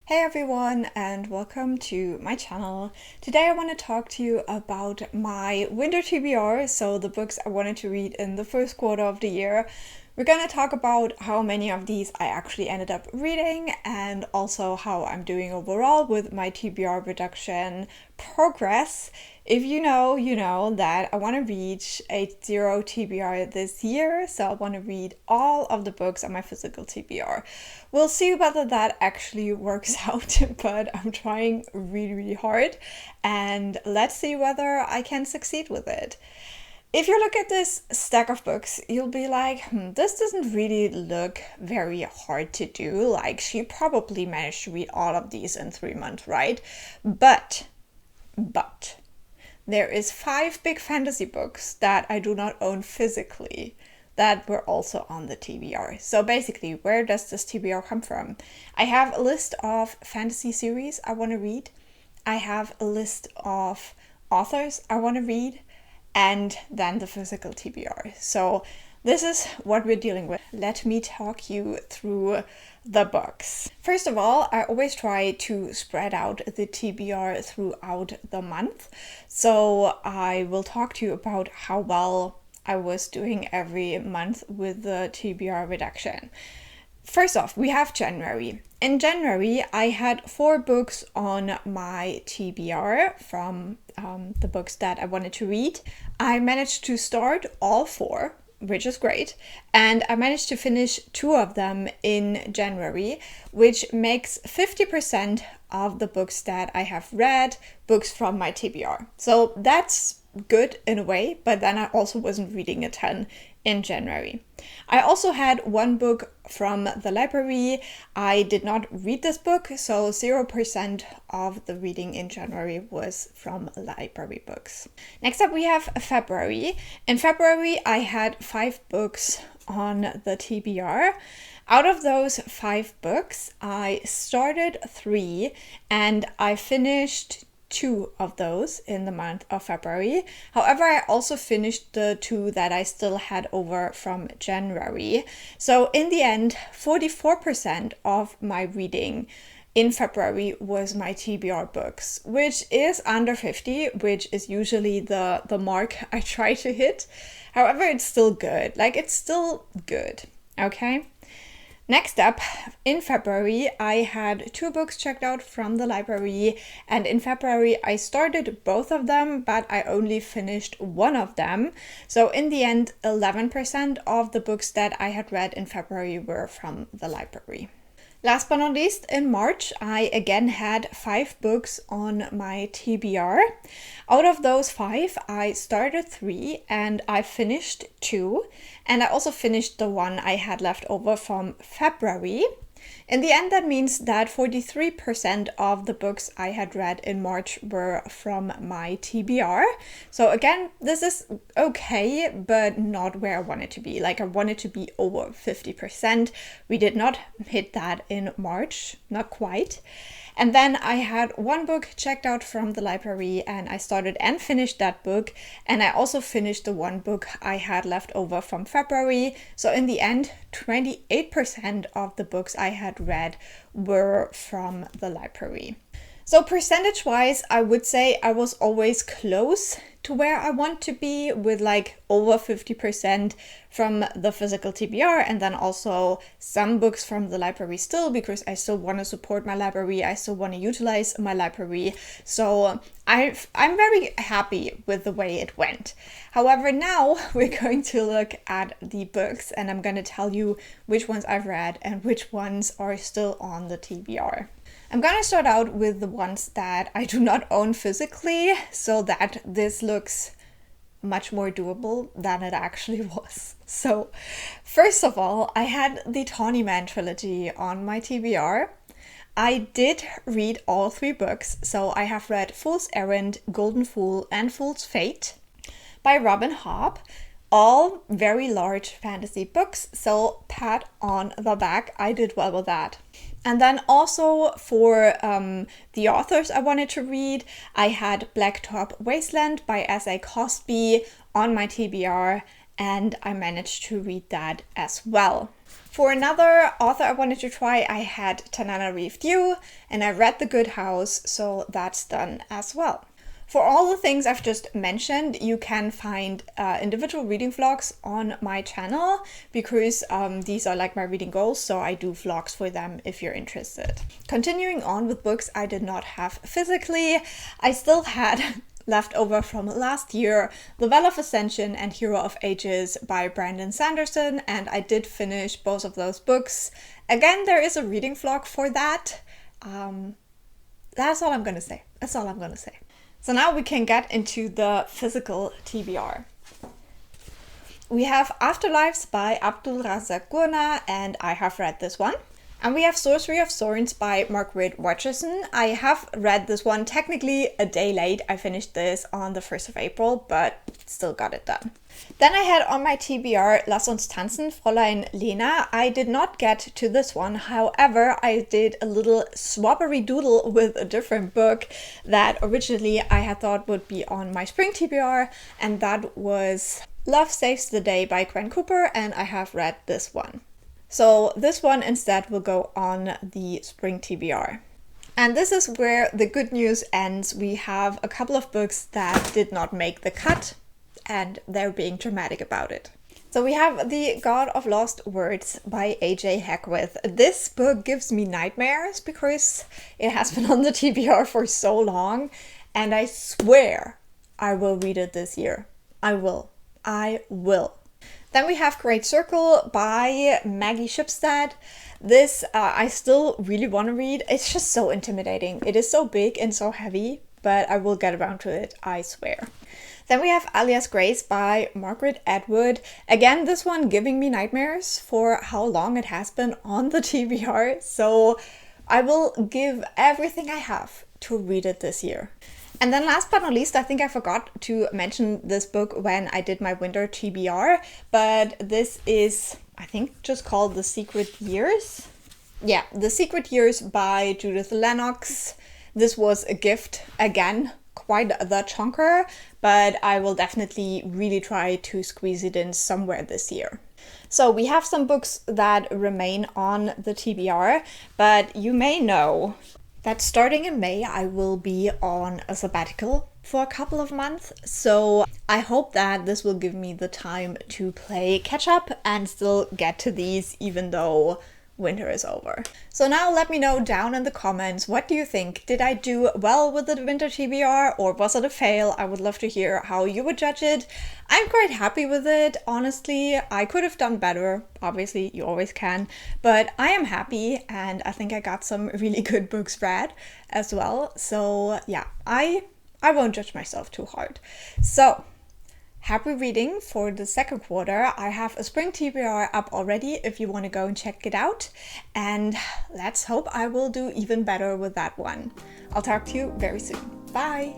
Hey everyone, and welcome to my channel. Today I want to talk to you about my winter TBR, so the books I wanted to read in the first quarter of the year. We're going to talk about how many of these I actually ended up reading and also how I'm doing overall with my TBR reduction progress. If you know, you know that I want to reach a 0 TBR this year, so I want to read all of the books on my physical TBR. We'll see whether that actually works out, but I'm trying really hard, and let's see whether I can succeed with it. If you look at this stack of books, you'll be like, this doesn't really look very hard to do. Like, she probably managed to read all of these in 3 months, right? But there is 5 big fantasy books that I do not own physically that were also on the TBR. So basically, where does this TBR come from? I have a list of fantasy series I want to read. I have a list of authors I want to read, and then the physical TBR. So this is what we're dealing with. Let me talk you through the books. First of all, I always try to spread out the TBR throughout the month. So I will talk to you about how well I was doing every month with the TBR reduction. First off, we have January. In January, I had 4 books on my TBR from the books that I wanted to read. I managed to start all 4, which is great, and I managed to finish 2 of them in January, which makes 50% of the books that I have read books from my TBR. So that's good in a way, but then I also wasn't reading a ton in January. I also had 1 book from the library. I did not read this book, so 0% of the reading in January was from library books. Next up we have February. In February I had 5 books on the TBR. Out of those 5 books, I started 3 and I finished 2 of those in the month of February. However, I also finished the 2 that I still had over from January. So in the end, 44% of my reading in February was my TBR books, which is under 50, which is usually the mark I try to hit. However, it's still good. It's still good, okay? Next up, in February, I had 2 books checked out from the library, and in February I started both of them, but I only finished 1 of them. So in the end, 11% of the books that I had read in February were from the library. Last but not least, in March, I again had 5 books on my TBR. Out of those 5, I started 3 and I finished 2. And I also finished the 1 I had left over from February. In the end, that means that 43% of the books I had read in March were from my TBR. So again, this is okay, but not where I want it to be. I wanted to be over 50%. We did not hit that in March, not quite. And then I had 1 book checked out from the library and I started and finished that book. And I also finished the 1 book I had left over from February. So in the end, 28% of the books I had read were from the library. So percentage-wise, I would say I was always close to where I want to be with over 50% from the physical TBR, and then also some books from the library still, because I still want to support my library. I still want to utilize my library. So I'm very happy with the way it went. However, now we're going to look at the books and I'm going to tell you which ones I've read and which ones are still on the TBR. I'm gonna start out with the ones that I do not own physically, so that this looks much more doable than it actually was. So, first of all, I had the Tawny Man trilogy on my TBR. I did read all 3 books, so I have read Fool's Errand, Golden Fool, and Fool's Fate by Robin Hobb. All very large fantasy books, so pat on the back, I did well with that. And then also for the authors I wanted to read, I had Blacktop Wasteland by S.A. Cosby on my TBR, and I managed to read that as well. For another author I wanted to try, I had Tanana Review, and I read The Good House, so that's done as well. For all the things I've just mentioned, you can find individual reading vlogs on my channel, because these are like my reading goals, so I do vlogs for them if you're interested. Continuing on with books I did not have physically, I still had left over from last year, The Well of Ascension and Hero of Ages by Brandon Sanderson, and I did finish both of those books. Again, there is a reading vlog for that. That's all I'm gonna say. That's all I'm gonna say. So now we can get into the physical TBR. We have Afterlives by Abdul Razak Gurna, and I have read this one. And we have Sorcery of Thorns by Margaret Watcherson. I have read this one technically a day late. I finished this on the 1st of April, but still got it done. Then I had on my TBR Lass uns tanzen, Fräulein Lena. I did not get to this one. However, I did a little swabbery doodle with a different book that originally I had thought would be on my spring TBR, and that was Love Saves the Day by Gwen Cooper, and I have read this one. So this one instead will go on the spring TBR. And this is where the good news ends. We have a couple of books that did not make the cut, and they're being dramatic about it. So we have The God of Lost Words by A.J. Heckwith. This book gives me nightmares because it has been on the TBR for so long, and I swear I will read it this year. I will. Then we have Great Circle by Maggie Shipstead. This I still really want to read. It's just so intimidating. It is so big and so heavy, but I will get around to it, I swear. Then we have Alias Grace by Margaret Atwood. Again, this one giving me nightmares for how long it has been on the TBR, so I will give everything I have to read it this year. And then last but not least, I think I forgot to mention this book when I did my winter TBR, but this is, I think, just called The Secret Years. Yeah, The Secret Years by Judith Lennox. This was a gift, again, quite the chunker, but I will definitely really try to squeeze it in somewhere this year. So we have some books that remain on the TBR, but you may know that starting in May, I will be on a sabbatical for a couple of months. So I hope that this will give me the time to play catch up and still get to these even though winter is over. So now let me know down in the comments, what do you think? Did I do well with the winter TBR or was it a fail? I would love to hear how you would judge it. I'm quite happy with it, honestly. I could have done better, obviously you always can, but I am happy and I think I got some really good books read as well. So yeah, I won't judge myself too hard. So happy reading for the second quarter. I have a spring TBR up already if you want to go and check it out. And let's hope I will do even better with that one. I'll talk to you very soon. Bye!